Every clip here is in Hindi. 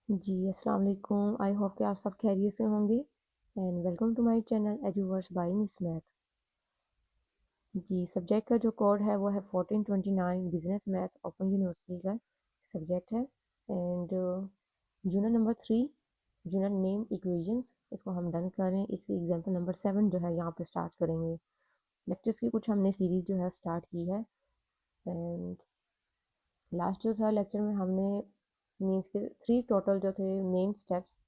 जी, अस्सलाम वालेकुम। आई होप कि आप सब खैरियत से होंगे and welcome to my channel Eduverse by miss math. जी, सब्जेक्ट का जो कोड है वो है 1429 बिजनेस मैथ ओपन यूनिवर्सिटी का सब्जेक्ट है and unit number 3 unit name equations इसको हम डन कर रहे हैं। इसकी एग्जांपल नंबर 7 जो है यहाँ पे स्टार्ट करेंगे। लेक्चर्स की कुछ हमने सीरीज जो है स्टार्ट की है एंड लास्ट जो था लेक्चर में हमने मीन्स के 3 टोटल जो थे मेन स्टेप्स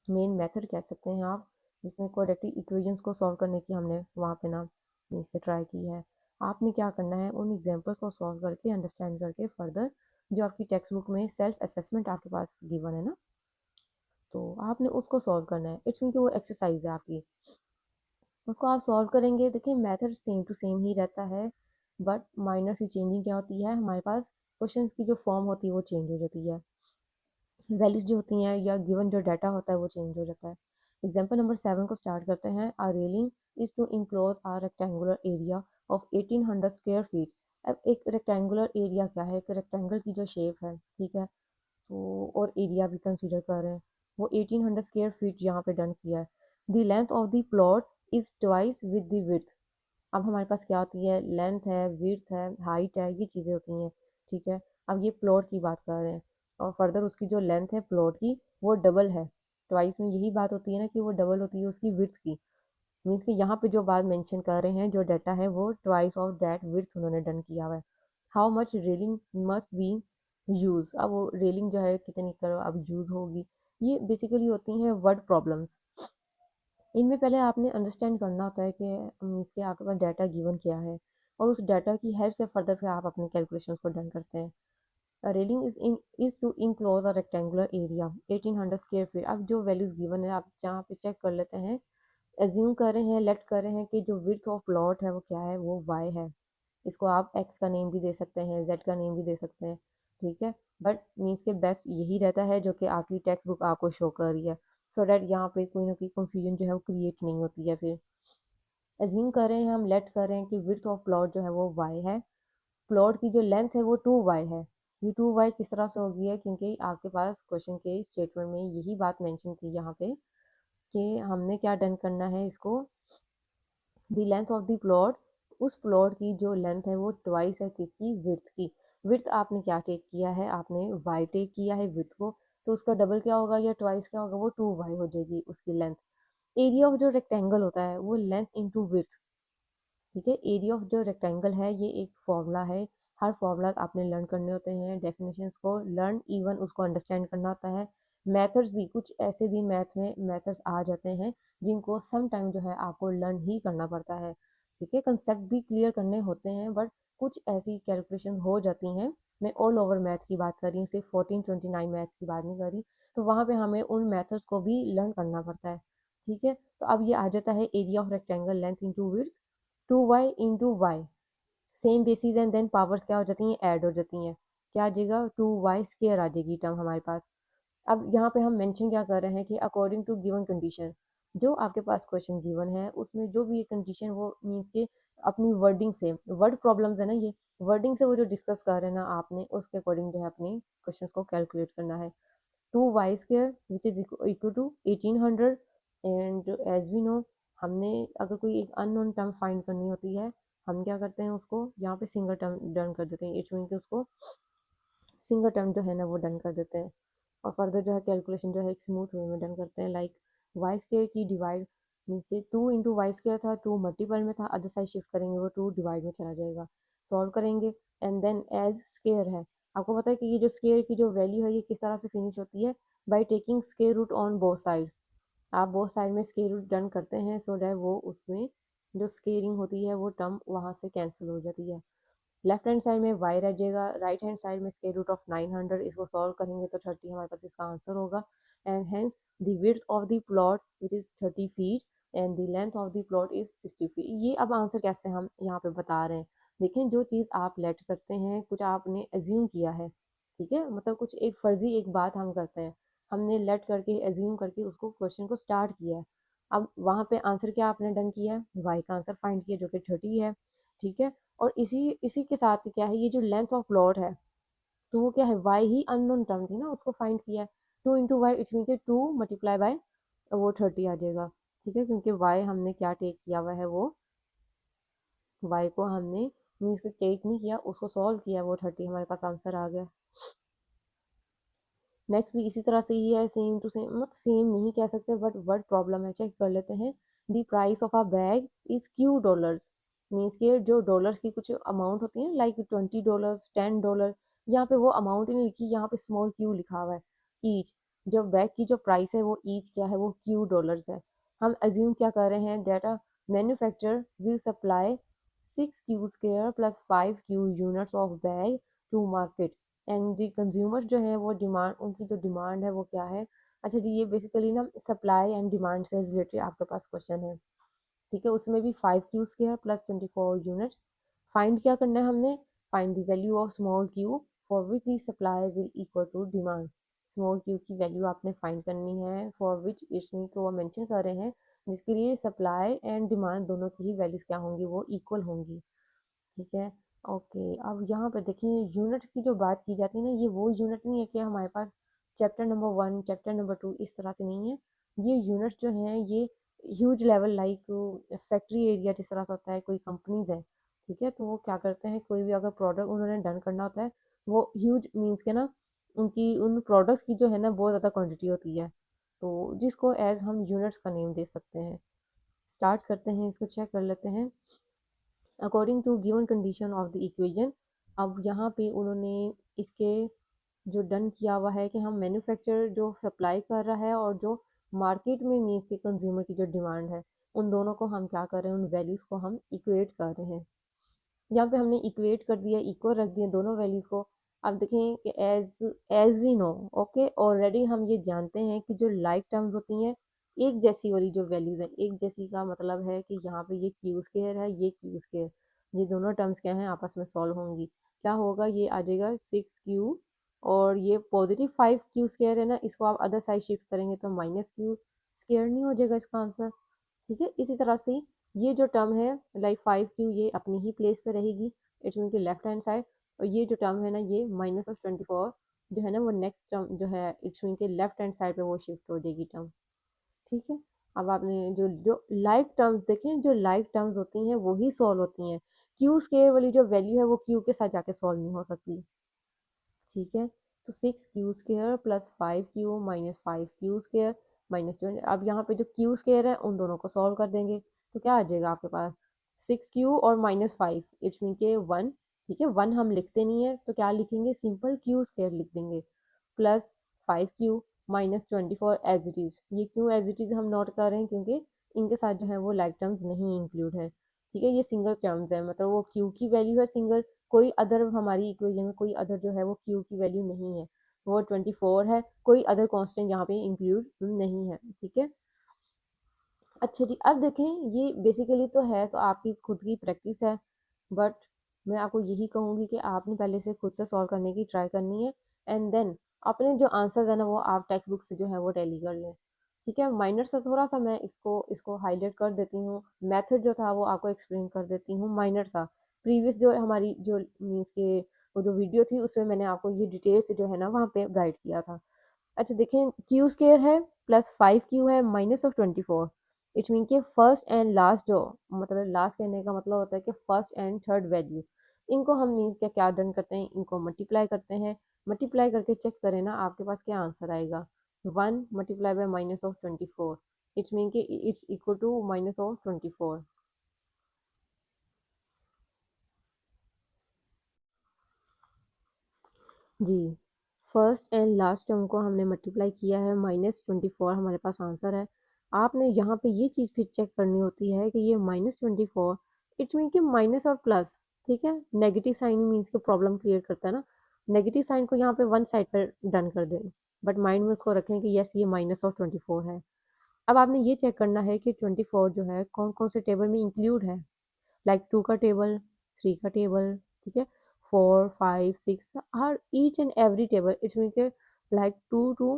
मेन मेथड कह सकते हैं आप, जिसमें क्वाड्रेटिक इक्वेशंस को सॉल्व करने की हमने वहाँ पे ना मीन्स के ट्राई की है। आपने क्या करना है, उन एग्जांपल्स को सॉल्व करके अंडरस्टैंड करके फर्दर जो आपकी टेक्स्ट बुक में सेल्फ असेसमेंट आपके पास गिवन है ना, तो आपने उसको सॉल्व करना है। इट्स मीन कि वो एक्सरसाइज है आपकी, उसको आप सॉल्व करेंगे। देखिए मेथड सेम टू सेम ही रहता है, बट माइनर सी चेंजिंग क्या होती है, हमारे पास क्वेश्चन की जो फॉर्म होती है वो चेंज हो जाती है, वैल्यूज जो होती हैं या गिवन जो डाटा होता है वो चेंज हो जाता है। एग्जाम्पल नंबर 7 को स्टार्ट करते हैं। A railing is to enclose a rectangular area of 1800 square feet. अब एक रेक्टेंगुलर एरिया क्या है, एक रेक्टेंगल की जो शेप है, ठीक है, तो और एरिया भी कंसीडर कर रहे हैं, वो 1800 स्क्वायर फीट यहाँ पे डन किया है। The length of the plot is twice with the width. अब हमारे पास क्या होती है, लेंथ है, विड्थ है, हाइट है, ये चीज़ें होती हैं, ठीक है। अब ये प्लॉट की बात कर रहे हैं और फर्दर उसकी जो लेंथ है प्लॉट की वो डबल है। ट्वाइस में यही बात होती है ना कि वो डबल होती है उसकी विड्थ की। मीन्स कि यहाँ पे जो बात मेंशन कर रहे हैं, जो डाटा है वो ट्वाइस ऑफ दैट विड्थ उन्होंने डन किया हुआ है। How much railing must be use, अब वो रेलिंग जो है कितनी करो अब यूज होगी। ये बेसिकली होती हैं वर्ड प्रॉब्लम्स। इनमें पहले आपने अंडरस्टैंड करना होता है कि इसके आपके पास डाटा गिवन क्या है, और उस डाटा की हेल्प से फर्दर फिर आप अपने कैलकुलेशंस को डन करते हैं। Railing is to enclose a rectangular area 1800 square feet. अब जो वैल्यूज गिवन है आप जहाँ पे चेक कर लेते हैं, एज्यूम कर रहे हैं, लेट कर रहे हैं कि जो विड्थ ऑफ प्लॉट है वो क्या है, वो वाई है। इसको आप एक्स का नेम भी दे सकते हैं, जेड का नेम भी दे सकते हैं, ठीक है। बट मीन्स के बेस्ट यही रहता है जो कि आपकी टेक्स्ट बुक आपको शो कर रही है, सो डैट यहाँ पे कोई ना कोई कंफ्यूजन जो है वो क्रिएट नहीं होती है। फिर एज्यूम कर रहे हैं हम, लेट कर रहे हैं कि विड्थ ऑफ प्लॉट जो है वो वाई है, प्लॉट की जो लेंथ है वो 2y है। ये 2y किस तरह से होगी है, क्योंकि आपके पास क्वेश्चन के स्टेटमेंट में यही बात मेंशन थी यहाँ पे कि हमने क्या डन करना है इसको, the length of the plot, उस प्लॉट की जो लेंथ है वो ट्वाइस है किसकी, विड्थ की। विड्थ आपने क्या टेक किया है, आपने वाई टेक किया है विड्थ को, तो उसका डबल क्या होगा या ट्वाइस क्या होगा, वो 2y हो जाएगी उसकी लेंथ। एरिया ऑफ जो रेक्टेंगल होता है वो लेंथ इंटू विड्थ, ठीक है। एरिया ऑफ जो रेक्टेंगल है ये एक फॉर्मूला है, हर फॉर्मूला आपने लर्न करने होते हैं, डेफिनेशंस को लर्न इवन उसको अंडरस्टैंड करना होता है। मेथड्स भी कुछ ऐसे भी मैथ में मेथड्स आ जाते हैं जिनको सम टाइम जो है आपको लर्न ही करना पड़ता है, ठीक है। कंसेप्ट भी क्लियर करने होते हैं, बट कुछ ऐसी कैलकुलेशन हो जाती हैं। मैं ऑल ओवर मैथ की बात कर रही हूँ, सिर्फ 1429 मैथ की बात नहीं कर रही, तो वहाँ पे हमें उन मेथड्स को भी लर्न करना पड़ता है, ठीक है। तो अब ये आ जाता है area of rectangle length into width, 2y into y, same basis and then powers क्या हो जाती हैं, ऐड हो जाती हैं। क्या आ जाएगा, 2y स्केयर आ जाएगी टर्म हमारे पास। अब यहाँ पे हम मेंशन क्या कर रहे हैं कि अकॉर्डिंग टू गिवन कंडीशन, जो आपके पास क्वेश्चन गिवन है उसमें जो भी कंडीशन वो मीन्स के अपनी वर्डिंग से, वर्ड प्रॉब्लम्स है ना ये, वर्डिंग से वो जो डिस्कस कर रहे हैं ना आपने उसके अकॉर्डिंग जो है अपने क्वेश्चन को कैलकुलेट करना है। 2y² which is equal to 1800, and as we know हमने अगर कोई एक अननोन टर्म फाइंड करनी होती है, हम क्या करते हैं उसको यहाँ पे सिंगल टर्म डन कर देते हैं, इट्स मीन कि उसको सिंगल टर्म जो है ना वो डन कर देते हैं, और फर्दर जो है कैलकुलेशन जो है एक स्मूथ वे में डन करते हैं। लाइक y² की डिवाइड मीन्स के 2 × y² था, 2 मल्टीपल में था, अदर साइड शिफ्ट करेंगे वो 2 डिवाइड में चला जाएगा। सॉल्व करेंगे एंड देन एज स्केयर है, आपको पता है कि ये जो स्केयर की जो वैल्यू है ये किस तरह से फिनिश होती है, by taking square root on both sides. आप बोथ साइड में स्केयर रूट डन करते हैं सो डैट वो उसमें जो स्केयरिंग होती है वो टर्म वहाँ से कैंसिल हो जाती है। लेफ्ट हैंड साइड में y रह जाएगा, राइट हैंड साइड में स्क्वायर रूट ऑफ 900, इसको सॉल्व करेंगे तो 30 हमारे पास इसका आंसर होगा। And hence the width of the plot which is 30 feet and the length of the plot is 60 feet. ये अब आंसर कैसे हम यहाँ पे बता रहे हैं, देखें जो चीज़ आप लेट करते हैं, कुछ आपने एज्यूम किया है, ठीक है, मतलब कुछ एक फर्जी एक बात हम करते हैं, हमने लेट करके एज्यूम करके उसको क्वेश्चन को स्टार्ट किया है। अब वहाँ पे आंसर क्या आपने डन किया है, y का आंसर फाइंड किया जो कि 30 है, ठीक है। और इसी इसी के साथ क्या है, ये जो लेंथ ऑफ प्लॉट है तो वो क्या है, वाई ही अननोन टर्म थी ना, उसको फाइंड किया है। 2 इंटू वाई इट्स मीन के 2 मल्टीप्लाई बाय वो 30 आ जाएगा, ठीक है, क्योंकि वाई हमने क्या टेक किया हुआ है, वो वाई को हमने मीन्स को टेक नहीं किया, उसको सॉल्व किया, वो 30 हमारे पास आंसर आ गया। नेक्स्ट भी इसी तरह से ही है, सेम टू सेम, मतलब सेम नहीं कह सकते बट वर्ड प्रॉब्लम है, चेक कर लेते हैं। The price of a bag is $Q, means के जो डॉलर्स की कुछ अमाउंट होती है लाइक $20, $10, यहाँ पे वो अमाउंट ही नहीं लिखी, यहाँ पे स्मॉल क्यू लिखा हुआ है। ईच, जो बैग की जो प्राइस है वो ईच क्या है, वो $Q है। हम एज्यूम क्या कर रहे हैं, data manufacture will supply 6Q² plus 5Q units of bag to market and the consumer जो है वो डिमांड, उनकी जो डिमांड है वो क्या है। अच्छा जी, ये बेसिकली ना सप्लाई एंड डिमांड से रिलेटेड आपके पास क्वेश्चन है, ठीक है। उसमें भी 5Q² प्लस 24 यूनिट्स। फाइंड क्या करना है हमने, find the value of small Q for which the supply will equal to demand. Small Q की वैल्यू आपने फाइंड करनी है फॉर विच इसमें को वो मेंशन कर रहे हैं, जिसके लिए सप्लाई एंड डिमांड दोनों की ही वैल्यूज क्या होंगी, वो इक्वल होंगी, ठीक है। ओके, अब यहाँ पे देखिए यूनिट्स की जो बात की जाती है ना, ये वो यूनिट नहीं है कि हमारे पास चैप्टर नंबर 1 चैप्टर नंबर 2 इस तरह से नहीं है। ये यूनिट्स जो हैं ये huge level like factory area जिस तरह से होता है, कोई कंपनीज है, ठीक है, तो वो क्या करते हैं, कोई भी अगर प्रोडक्ट उन्होंने डन करना होता है, वो ह्यूज मीन्स के ना उनकी उन प्रोडक्ट्स की जो है ना बहुत ज़्यादा क्वान्टिटी होती है, तो जिसको एज हम यूनिट्स का नेम दे सकते हैं। स्टार्ट करते हैं, इसको चेक कर लेते हैं। According to given condition of the equation, अब यहाँ पे उन्होंने इसके जो डन किया हुआ है कि हम मैन्युफैक्चर जो सप्लाई कर रहा है और जो मार्केट में मीन्स के कंज्यूमर की जो डिमांड है, उन दोनों को हम क्या कर रहे हैं, उन वैल्यूज़ को हम इक्वेट कर रहे हैं। यहाँ पे हमने इक्वेट कर दिया, इक्वल रख दिए दोनों वैल्यूज़ को। अब देखें कि as as we know, okay, already हम ये जानते हैं कि जो लाइक टर्म्स होती हैं, एक जैसी वाली जो वैल्यूज़ हैं, एक जैसी का मतलब है कि यहाँ पे ये Q² है, ये Q², ये दोनों टर्म्स क्या हैं, आपस में सॉल्व होंगी। क्या होगा, ये आ जाएगा 6Q, और ये पॉजिटिव 5Q² है ना, इसको आप अदर साइड शिफ्ट करेंगे तो -Q² नहीं हो जाएगा इसका आंसर, ठीक है। इसी तरह से ये जो टर्म है लाइक 5Q, ये अपनी ही प्लेस पे रहेगी, इट्स मीन की लेफ्ट हैंड साइड, और ये जो टर्म है ना, ये -24 जो है ना, वो नेक्स्ट टर्म जो है इट्स मीन के लेफ्ट हैंड साइड पे वो शिफ्ट हो जाएगी टर्म, ठीक है। अब आपने जो जो लाइक टर्म्स देखें, जो लाइक टर्म्स होती हैं वही सॉल्व होती हैं, Q² वाली जो वैल्यू है वो Q के साथ जाके सॉल्व नहीं हो सकती, ठीक है। तो 6Q² plus 5Q minus 5Q² -20। अब यहाँ पे जो Q² है उन दोनों को सॉल्व कर देंगे, तो क्या आ जाएगा आपके पास, 6Q और -5 इट्स मीन के 1, ठीक है, 1 हम लिखते नहीं है तो क्या लिखेंगे, सिंपल Q² लिख देंगे, plus 5Q -24 as it is. ये क्यों एज इट इज़ हम नोट कर रहे हैं, क्योंकि इनके साथ जो है वो लाइक टर्म्स नहीं इंक्लूड है, ठीक है, ये सिंगल टर्म्स है, मतलब वो Q की वैल्यू है सिंगल, कोई अदर हमारी इक्वेशन में कोई अदर जो है वो Q की वैल्यू नहीं है, वो 24 है, कोई अदर कांस्टेंट यहाँ पे इंक्लूड नहीं है, ठीक है। अच्छा जी, अब देखें, ये बेसिकली तो है तो आपकी खुद की प्रैक्टिस है, बट मैं आपको यही कहूँगी कि आपने पहले से खुद से सॉल्व करने की ट्राई करनी है, एंड देन अपने जो आंसर्स है ना वो आप टेक्स्ट बुक से जो है वो टैली कर लें, ठीक है। माइनर से थोड़ा सा मैं इसको इसको हाईलाइट कर देती हूँ, मेथड जो था वो आपको एक्सप्लेन कर देती हूँ, माइनर सा। प्रीवियस जो हमारी जो मीन्स के वो जो वीडियो थी उसमें मैंने आपको ये डिटेल से जो है ना वहाँ पे गाइड किया था। अच्छा देखें, Q² है प्लस 5Q है -24, इट मीन के फर्स्ट एंड लास्ट जो, मतलब लास्ट कहने का मतलब होता है कि फर्स्ट एंड थर्ड वैल्यू, इनको हम मीन क्या क्या डन करते हैं, इनको मल्टीप्लाई करते हैं, मल्टीप्लाई करके चेक करें ना आपके पास क्या आंसर आएगा, 1 मल्टीप्लाई बाय -24, इट्स मीन के इट्स इक्वल टू -24। जी, फर्स्ट एंड लास्ट टर्म को हमने मल्टीप्लाई किया है, -24 हमारे पास आंसर है। आपने यहाँ पे ये चीज़ फिर चेक करनी होती है कि ये -24 इट्स मीन कि माइनस और प्लस, ठीक है, नेगेटिव साइन मीन्स कि प्रॉब्लम क्रिएट करता है ना, नेगेटिव साइन को यहाँ पे वन साइड पर डन कर दें, बट माइंड में उसको रखें कि यस ये -24 है। अब आपने ये चेक करना है कि 24 जो है कौन कौन से टेबल में इंक्लूड है, लाइक 2 का टेबल, 3 का टेबल, ठीक है, 4 5 6, हर each and every table it's mean के लाइक 2 टू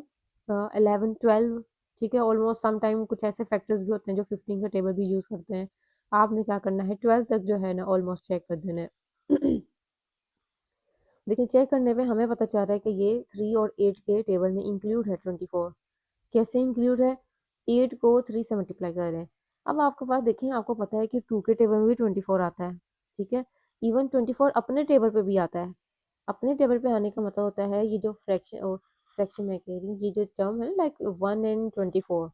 11 12, ठीक है, ऑलमोस्ट सम टाइम कुछ ऐसे फैक्टर्स भी होते हैं जो 15 का टेबल भी यूज़ करते हैं। आपने क्या करना है, 12 तक जो है ना ऑलमोस्ट चेक कर देना है। देखिए चेक करने पे हमें पता चल रहा है कि ये 3 और 8 के टेबल में इंक्लूड है 24। कैसे इंक्लूड है? 8 को 3 से मल्टीप्लाई कर रहे हैं। अब आपके पास देखें, आपको पता है कि 2 के टेबल में भी 24 आता है, ठीक है? इवन 24 अपने टेबल पे भी आता है। अपने टेबल पे आने का मतलब होता है ये जो फ्रैक्शन मैं कह रही हूँ, ये जो टर्म है लाइक 1 एंड 24,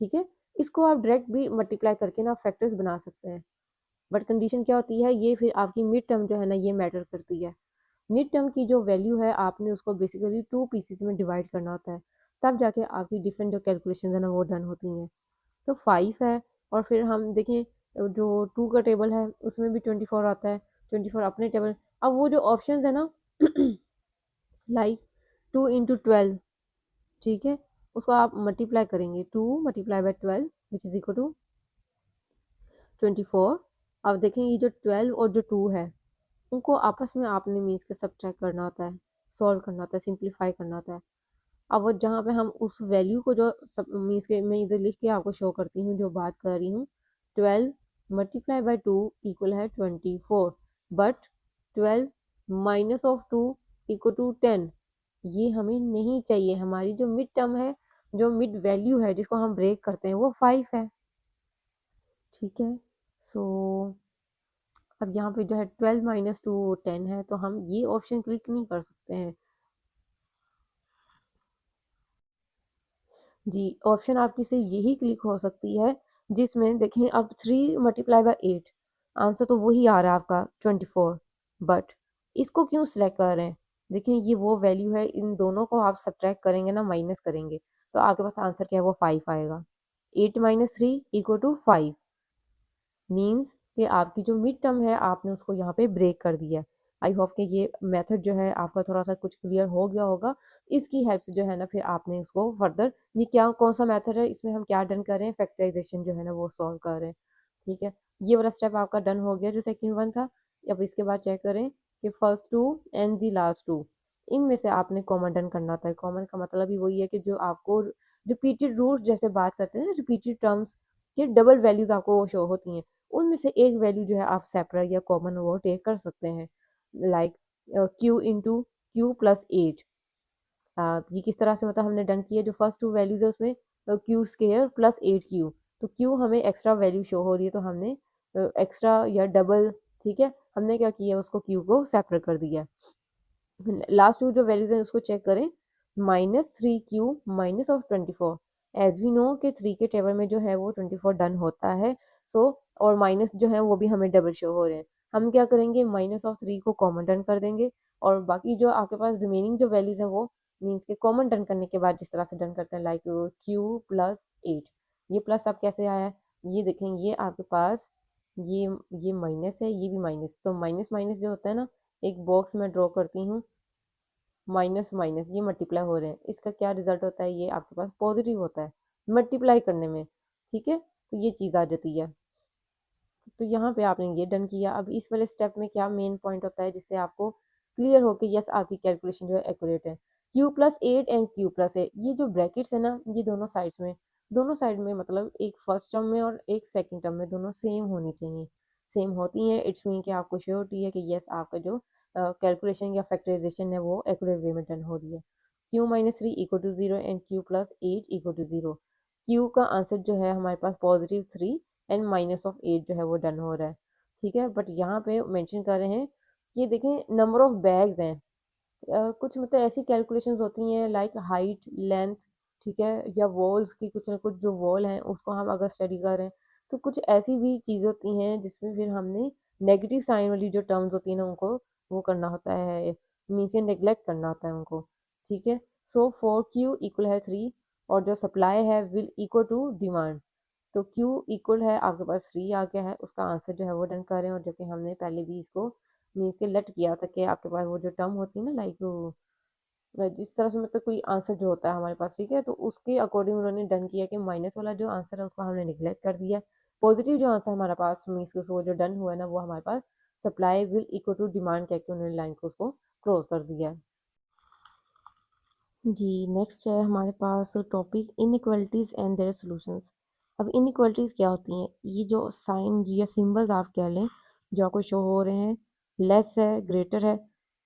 ठीक है? इसको आप डायरेक्ट भी मल्टीप्लाई करके ना फैक्टर्स बना सकते हैं। बट कंडीशन क्या होती है, ये फिर आपकी मिड टर्म जो है ना ये मैटर करती है। मिड टर्म की जो वैल्यू है आपने उसको बेसिकली 2 पीसेस में डिवाइड करना होता है, तब जाके आपकी डिफरेंट जो कैलकुलेशन है ना वो डन होती हैं। तो 5 है, और फिर हम देखें जो 2 का टेबल है उसमें भी 24 आता है, 24 अपने टेबल। अब वो जो ऑप्शन है ना लाइक 2 इंटू 12, ठीक है, उसको आप मल्टीप्लाई करेंगे, 2 multiply by 12 which is equal to 24। अब देखें ये जो 12 और जो 2 है उनको आपस में आपने मीन्स के सब्ट्रैक्ट करना होता है, सॉल्व करना होता है, सिंप्लीफाई करना होता है। अब वो जहाँ पे हम उस वैल्यू को जो सब मीन्स के मैं इधर लिख के आपको शो करती हूँ जो बात कर रही हूँ, 12 मल्टीप्लाई बाई 2 इक्वल है 24, but 12 minus of 2 equal to 10। ये हमें नहीं चाहिए। हमारी जो मिड टर्म है, जो मिड वैल्यू है जिसको हम ब्रेक करते हैं वो 5 है, ठीक है? सो अब यहाँ पे जो है 12 माइनस 2 10 है, तो हम ये ऑप्शन क्लिक नहीं कर सकते हैं। जी, ऑप्शन आपकी सिर्फ यही क्लिक हो सकती है जिसमें देखें अब 3 मल्टीप्लाई बाई 8, आंसर तो वही आ रहा है आपका 24, बट इसको क्यों सिलेक्ट कर रहे हैं? देखें ये वो वैल्यू है, इन दोनों को आप सब्ट्रैक्ट करेंगे ना, माइनस करेंगे, तो आपके पास आंसर क्या है, वो 5 आएगा। 8 माइनस 3 इक्वल टू 5, मीन्स कि आपकी जो मिड टर्म है आपने उसको यहाँ पे ब्रेक कर दिया है। आई होप कि ये मेथड जो है आपका थोड़ा सा कुछ क्लियर हो गया होगा। इसकी हेल्प से जो है ना फिर आपने उसको फर्दर, ये क्या कौन सा मेथड है, इसमें हम क्या डन कर रहे हैं, फैक्टराइजेशन जो है ना वो सॉल्व कर रहे हैं, ठीक है? ये वाला स्टेप आपका डन हो गया जो सेकेंड वन था। अब इसके बाद चेक करें कि first two and the last two, इनमें से आपने कॉमन डन करना होता है। कॉमन का मतलब ही वही है कि जो आपको रिपीटेड रूट जैसे बात करते हैं ना, रिपीटेड टर्म्स के डबल वैल्यूज आपको वो शो होती हैं, उनमें से एक वैल्यू जो है आप सेपरेट या कॉमन वो टेक कर सकते हैं, like Q into Q plus 8। ये किस तरह से मतलब हमने डन किया, जो फर्स्ट टू वैल्यूज है उसमें क्यू स्केयर प्लस 8 क्यू, तो क्यू हमें एक्स्ट्रा वैल्यू शो हो रही है तो हमने एक्स्ट्रा या डबल, ठीक है, हमने क्या किया उसको क्यू को सेपरेट कर दिया। लास्ट टू जो वैल्यूज हैं उसको चेक करें, -3 Q minus of 24, as we know कि 3 के टेबल में जो है वो 24 डन होता है। सो और माइनस जो है वो भी हमें डबल शो हो रहे हैं। हम क्या करेंगे, -3 को कॉमन डन कर देंगे, और बाकी जो आपके पास रिमेनिंग जो वैल्यूज हैं वो मीन्स के कॉमन डन करने के बाद जिस तरह से डन करते हैं, लाइक क्यू प्लस 8, ये प्लस अब कैसे आया है, ये देखें, ये आपके पास ये ये माइनस है, ये भी माइनस, तो माइनस माइनस जो होता है ना, एक बॉक्स में ड्रॉ करती हूँ, माइनस माइनस ये मल्टीप्लाई हो रहे हैं, इसका क्या रिजल्ट होता है, ये आपके पास पॉजिटिव होता है मल्टीप्लाई करने में, ठीक है? तो ये चीज़ आ जाती है। तो यहाँ पे आपने ये डन किया। अब इस वाले स्टेप में क्या मेन पॉइंट होता है जिससे आपको क्लियर हो कि यस आपकी कैलकुलेशन जो है एक्यूरेट है, Q plus 8 and Q plus 8, ये जो ब्रैकेट्स है ना ये दोनों साइड में मतलब एक फर्स्ट टर्म में और एक सेकंड टर्म में दोनों सेम होनी चाहिए। सेम होती हैं इट्स मीन कि आपको श्योरिटी है कि यस आपका जो कैलकुलेशन या फैक्टराइजेशन है वो एक्यूरेट वे में डन हो रही है। Q minus 3 equal to 0 and Q plus 8 equal to 0, Q का आंसर जो है हमारे पास +3 एंड -8 जो है वो डन हो रहा है, ठीक है? बट यहाँ पे मेंशन कर रहे हैं कि देखें नंबर ऑफ बैग्स हैं, कुछ मतलब ऐसी कैलकुलेशंस होती हैं लाइक हाइट लेंथ, ठीक है, या वॉल्स की कुछ ना कुछ जो वॉल हैं उसको हम अगर स्टडी कर रहे हैं, तो कुछ ऐसी भी चीज़ें होती हैं जिसमें फिर हमने नेगेटिव साइन वाली जो टर्म्स होती हैं ना उनको वो करना होता है, मीन से नेग्लेक्ट करना होता है उनको, ठीक है? सो 4Q इक्वल है 3, और जो सप्लाई है विल इक्वल टू डिमांड, तो Q इक्वल है आपके पास 3 आ गया है, उसका आंसर जो है वो डन करें, और जो कि हमने पहले भी इसको मीन्स के लेट किया था कि आपके पास वो जो टर्म होती है ना लाइक जिस तरह से मतलब कोई आंसर जो होता है हमारे पास, ठीक है, तो उसके अकॉर्डिंग उन्होंने डन किया कि माइनस वाला जो आंसर है उसको हमने निगलेक्ट कर दिया। पॉजिटिव जो आंसर हमारे पास मीन्स के वो जो डन हुआ है ना वो हमारे पास supply will equal to demand कह के उन्होंने लाइन को उसको क्रॉस कर दिया है। जी, नेक्स्ट है हमारे पास topic inequalities and their solutions. अब इनइक्वालिटीज़ क्या होती हैं? ये जो साइन या सिंबल्स आप कह लें जो आपको शो हो रहे हैं, लेस है, ग्रेटर है,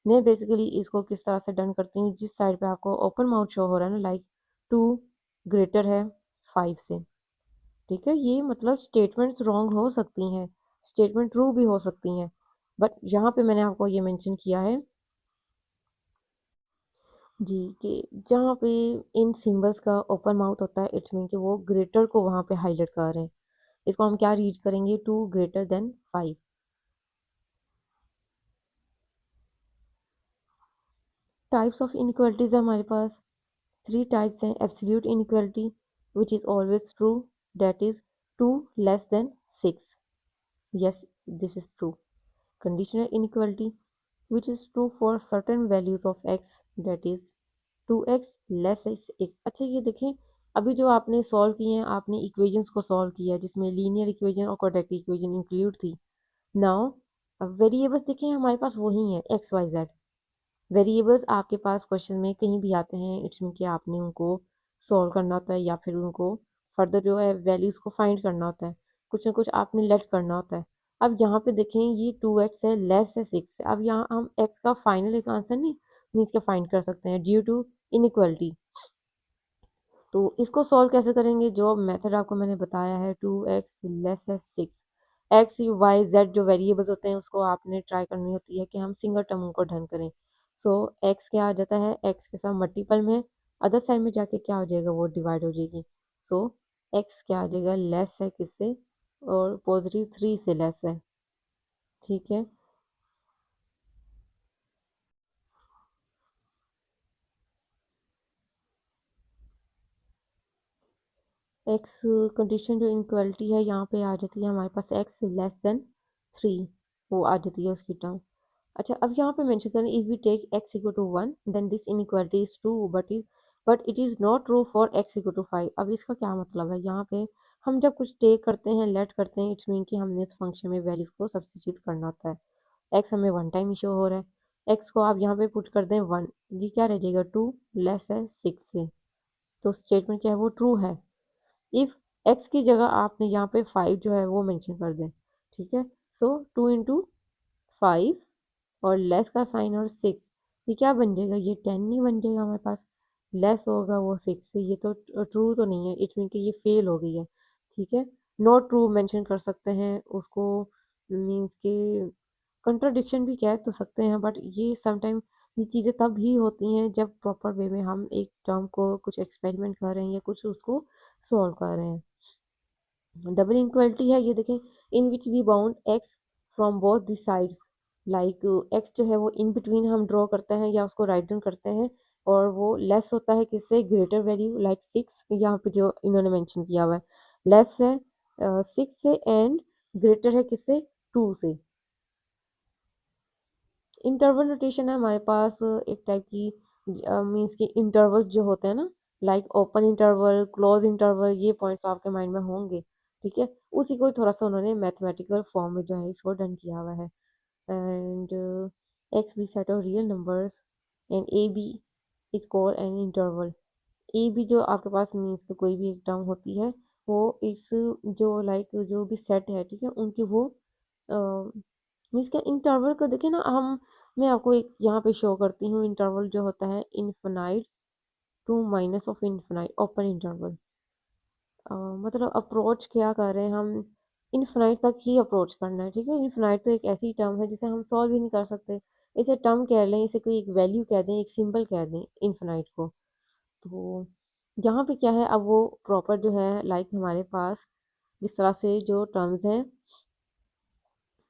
मैं बेसिकली इसको किस तरह से डन करती हूँ, जिस साइड पे आपको ओपन माउथ शो हो रहा है ना, लाइक 2 ग्रेटर है 5 से, ठीक है। ये मतलब स्टेटमेंट्स रॉन्ग हो सकती हैं, स्टेटमेंट ट्रू भी हो सकती हैं, बट यहाँ पे मैंने आपको ये मेंशन किया है जी कि जहाँ पे इन सिंबल्स का ओपन माउथ होता है, इट्स मीन कि वो ग्रेटर को वहाँ पे हाईलाइट कर रहे हैं। इसको हम क्या रीड करेंगे, 2 greater than 5। Types of inequalities है हमारे पास, 3 टाइप्स हैं। Absolute inequality which is always true, that is 2 less than 6, yes this is true. Conditional inequality which is true for certain values of x, that is 2x less x एक। अच्छा ये देखें, अभी जो आपने सॉल्व किए हैं, आपने इक्वेशंस को सॉल्व किया है जिसमें लीनियर इक्वेशन और क्वाड्रेटिक इक्वेशन इंक्लूड थी। नाउ वेरिएबल्स देखें हमारे पास वही है, एक्स वाई जेड। वेरिएबल्स आपके पास क्वेश्चन में कहीं भी आते हैं, इट्स मीन कि आपने उनको सॉल्व करना होता है या फिर उनको फर्दर जो है वैल्यूज़ को फाइंड करना होता है, कुछ ना कुछ आपने लेट करना होता है। अब यहाँ पे देखें ये 2x है लेस है 6 है, अब यहाँ हम x का फाइनल एक आंसर नहीं मीन्स के फाइंड कर सकते हैं ड्यू टू इनइक्वालिटी। तो इसको सॉल्व कैसे करेंगे, जो मेथड आपको मैंने बताया है, 2x लेस है 6, एक्स वाई जेड जो वेरिएबल्स होते हैं उसको आपने ट्राई करनी होती है कि हम सिंगल टर्म को डन करें। सो एक्स क्या आ जाता है, एक्स के साथ मल्टीपल में अदर साइड में जाके क्या हो जाएगा, वो डिवाइड हो जाएगी। सो एक्स क्या आ जाएगा, लेस है किससे, और पॉजिटिव 3 से लेस है, ठीक है। एक्स कंडीशन जो इनक्वालिटी है यहाँ पे आ जाती है हमारे पास, एक्स लेस देन 3 वो आ जाती है उसकी टर्म। अच्छा अब यहाँ पे मेंशन करें, if we take x equal to 1 then this inequality is true but it is not true for x equal to 5। अब इसका क्या मतलब है, यहाँ पे हम जब कुछ टेक करते हैं, लेट करते हैं, इट्स मीन कि हमने इस फंक्शन में वैल्यूज को सब्स्टिट्यूट करना होता है। x हमें 1 टाइम शो हो रहा है, x को आप यहाँ पे पुट कर दें 1, ये क्या रह जाएगा, 2 लेस है 6 से, तो स्टेटमेंट क्या है, वो ट्रू है। इफ़ x की जगह आपने यहाँ पे 5 जो है वो मेंशन कर दें, ठीक है। सो 2 इंटू 5 और लेस का साइन और 6, ये क्या बन जाएगा, ये 10 नहीं बन जाएगा हमारे पास, लेस होगा वो 6 से, ये तो ट्रू तो नहीं है, इट मीन कि ये फेल हो गई है, ठीक है। नॉट ट्रू मेंशन कर सकते हैं उसको, मीन्स के कंट्राडिक्शन भी कह तो सकते हैं, बट ये समटाइम ये चीज़ें तब ही होती हैं जब प्रॉपर वे में हम एक टर्म को कुछ एक्सपेरिमेंट कर रहे हैं या कुछ उसको सॉल्व कर रहे हैं। डबल इनक्वालिटी है, ये देखें, in which we bound x from both the sides, like x जो है वो इन बिटवीन हम ड्रॉ करते हैं या उसको राइट डाउन करते हैं, और वो लेस होता है किससे, ग्रेटर वैल्यू लाइक 6, यहाँ पे जो इन्होंने मेंशन किया हुआ है लेस है 6 से, एंड ग्रेटर है किससे, 2 से। इंटरवल नोटेशन है हमारे पास एक टाइप की, मीन्स कि इंटरवल जो होते हैं ना, like open interval, close interval, ये पॉइंट्स आपके माइंड में होंगे, ठीक है। उसी को थोड़ा सा उन्होंने मैथमेटिकल फॉर्म में जो है इसको डन किया हुआ है। And X be set of real numbers and A B is called an interval. A B जो आपके पास मीन्स कि कोई भी एक टर्म होती है, वो इस जो लाइक जो भी सेट है, ठीक है, उनकी वो मीन्स का इंटरवल को देखें ना हम, मैं आपको एक यहाँ पे शो करती हूँ, इंटरवल जो होता है infinite to minus of infinite open interval, मतलब अप्रोच क्या कर रहे हैं हम, इन्फिनाइट तक ही अप्रोच करना है, ठीक है। इन्फिनाइट तो एक ऐसी टर्म है जिसे हम सॉल्व ही नहीं कर सकते, इसे टर्म कह लें, इसे कोई एक वैल्यू कह दें, एक सिंबल कह दें इन्फिनाइट को। तो यहाँ पे क्या है, अब वो प्रॉपर जो है लाइक हमारे पास जिस तरह से जो टर्म्स हैं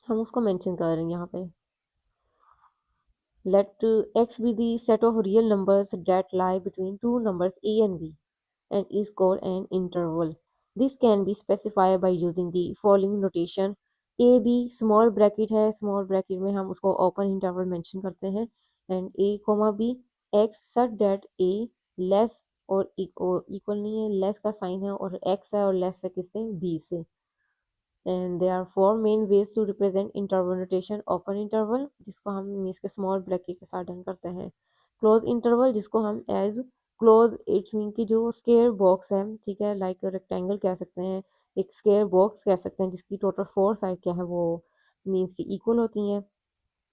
हम उसको मेंशन कर रहे हैं यहाँ पे, let x be the set of real numbers that lie between two numbers a and b and is called an interval. This can be specified by using the following notation. a b small bracket है, small bracket में हम उसको open interval mention करते हैं, and a comma b x such that a less और equal नहीं है, less का साइन है और x है और less है किससे, b से। And there are four main ways to represent interval notation, open interval जिसको हम मीन्स के स्मॉल ब्रैकेट के साथ डन करते हैं, क्लोज इंटरवल जिसको हम एज क्लोज इट्स मीन की जो स्क्वायर बॉक्स है, ठीक है, लाइक रेक्टेंगल कह सकते हैं, एक स्क्वायर बॉक्स कह सकते हैं जिसकी टोटल 4 साइड क्या है वो मीन्स की इक्वल होती हैं,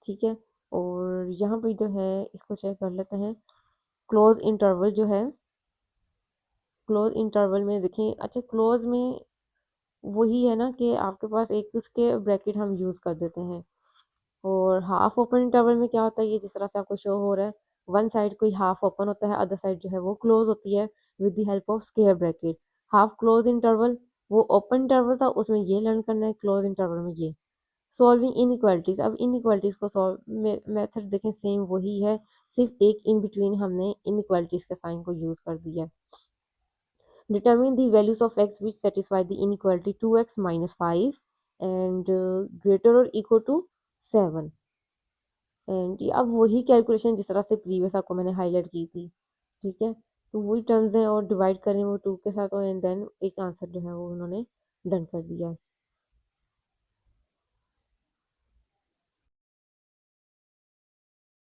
ठीक है। और और यहाँ पे जो है इसको चेक कर लेते हैं। क्लोज इंटरवल जो है, क्लोज इंटरवल में देखें, अच्छा क्लोज में वही है ना कि आपके पास एक उसके ब्रैकेट हम यूज़ कर देते हैं। और हाफ ओपन इंटरवल में क्या होता है, ये जिस तरह से आपको शो हो रहा है, वन साइड कोई हाफ ओपन होता है, अदर साइड जो है वो क्लोज होती है with the help of square bracket. Half close interval वो ओपन इंटरवल था, उसमें ये लर्न करना है, क्लोज इंटरवल में ये। सॉल्विंग इनइक्वालिटीज, अब इनइक्वालिटीज को सॉल्व मेथड देखें सेम वही है, सिर्फ एक इन बिटवीन हमने इनइक्वालिटीज के साइन को यूज कर दिया है। Determine the values of x which satisfy the inequality 2x minus 5 and greater or equal to 7। And अब वही कैलकुलेशन जिस तरह से प्रीवियस आपको मैंने हाईलाइट की थी, ठीक है। तो वही टर्म्स हैं और डिवाइड करें वो 2 के साथ, और एंड देन एक आंसर जो है वो उन्होंने डन कर दिया है।